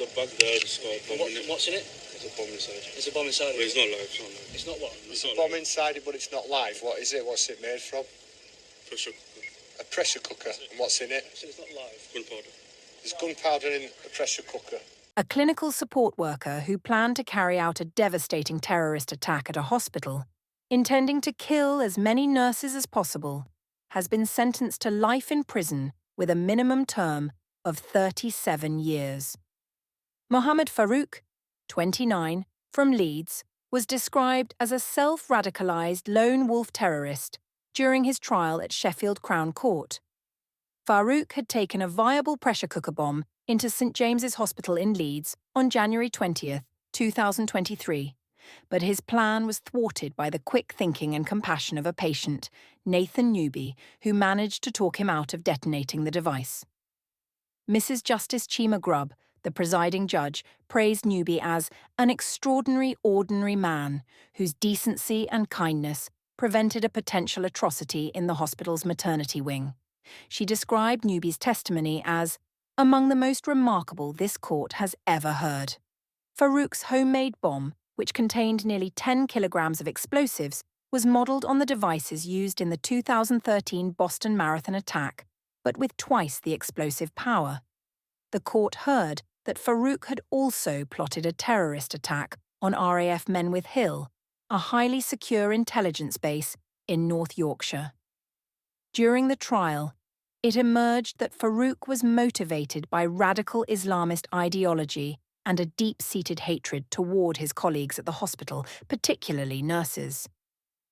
a bag there, it's got a bomb in it. What's in it? There's a bomb inside. There's a bomb inside But it? it's not live, it's not live. It's not what? There's a bomb inside it, but it's not live. What is it? What's it made from? Pressure cooker. A pressure cooker. And what's in it? So it's not live? Gunpowder. There's gunpowder in a pressure cooker. A clinical support worker who planned to carry out a devastating terrorist attack at a hospital, intending to kill as many nurses as possible, has been sentenced to life in prison with a minimum term of 37 years. Mohammed Farouk, 29, from Leeds, was described as a self-radicalised lone wolf terrorist during his trial at Sheffield Crown Court. Farouk had taken a viable pressure cooker bomb into St James's Hospital in Leeds on January 20th, 2023, but his plan was thwarted by the quick thinking and compassion of a patient, Nathan Newby, who managed to talk him out of detonating the device. Mrs. Justice Chima Grubb, the presiding judge, praised Newby as an extraordinary, ordinary man whose decency and kindness prevented a potential atrocity in the hospital's maternity wing. She described Newby's testimony as among the most remarkable this court has ever heard. Farouk's homemade bomb, which contained nearly 10 kilograms of explosives, was modelled on the devices used in the 2013 Boston Marathon attack, but with twice the explosive power. The court heard that Farouk had also plotted a terrorist attack on RAF Menwith Hill, a highly secure intelligence base in North Yorkshire. During the trial, it emerged that Farouk was motivated by radical Islamist ideology and a deep-seated hatred toward his colleagues at the hospital, particularly nurses.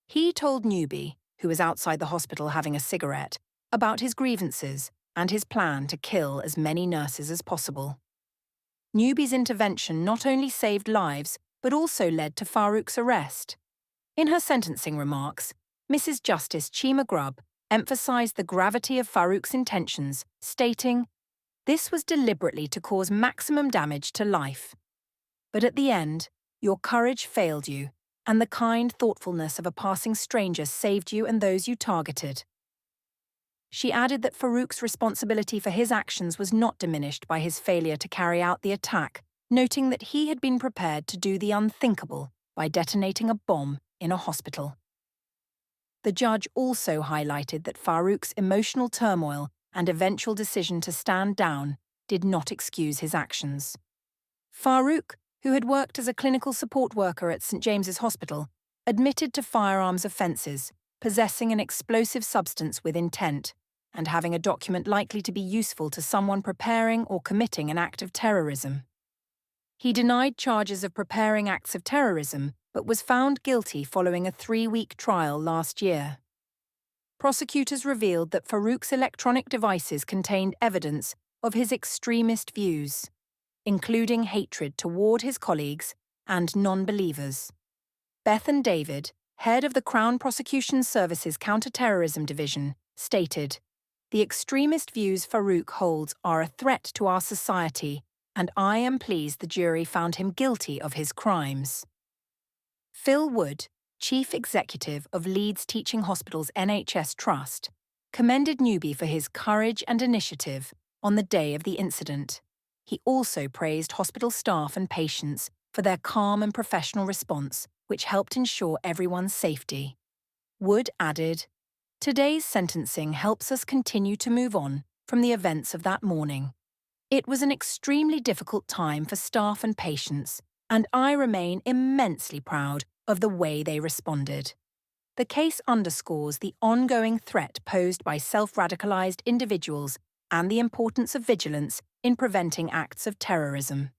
He told Newby, who was outside the hospital having a cigarette, about his grievances and his plan to kill as many nurses as possible. Newby's intervention not only saved lives, but also led to Farouk's arrest. In her sentencing remarks, Mrs. Justice Chima Grubb emphasised the gravity of Farouk's intentions, stating, "This was deliberately to cause maximum damage to life. But at the end, your courage failed you, and the kind thoughtfulness of a passing stranger saved you and those you targeted." She added that Farouk's responsibility for his actions was not diminished by his failure to carry out the attack, noting that he had been prepared to do the unthinkable by detonating a bomb in a hospital. The judge also highlighted that Farouk's emotional turmoil and eventual decision to stand down did not excuse his actions. Farouk, who had worked as a clinical support worker at St James's Hospital, admitted to firearms offences, possessing an explosive substance with intent, and having a document likely to be useful to someone preparing or committing an act of terrorism. He denied charges of preparing acts of terrorism, but was found guilty following a 3-week trial last year. Prosecutors revealed that Farouk's electronic devices contained evidence of his extremist views, including hatred toward his colleagues and non-believers. Bethan David, head of the Crown Prosecution Service's Counter-Terrorism Division, stated, "The extremist views Farouk holds are a threat to our society, and I am pleased the jury found him guilty of his crimes." Phil Wood, Chief Executive of Leeds Teaching Hospitals NHS Trust, commended Newby for his courage and initiative on the day of the incident. He also praised hospital staff and patients for their calm and professional response, which helped ensure everyone's safety. Wood added, "Today's sentencing helps us continue to move on from the events of that morning. It was an extremely difficult time for staff and patients, and I remain immensely proud of the way they responded." The case underscores the ongoing threat posed by self-radicalised individuals and the importance of vigilance in preventing acts of terrorism.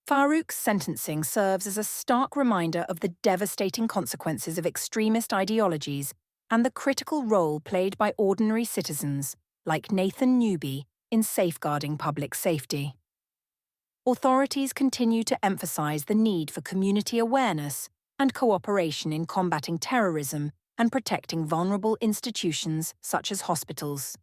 Farouk's sentencing serves as a stark reminder of the devastating consequences of extremist ideologies and the critical role played by ordinary citizens, like Nathan Newby, in safeguarding public safety. Authorities continue to emphasise the need for community awareness and cooperation in combating terrorism and protecting vulnerable institutions such as hospitals.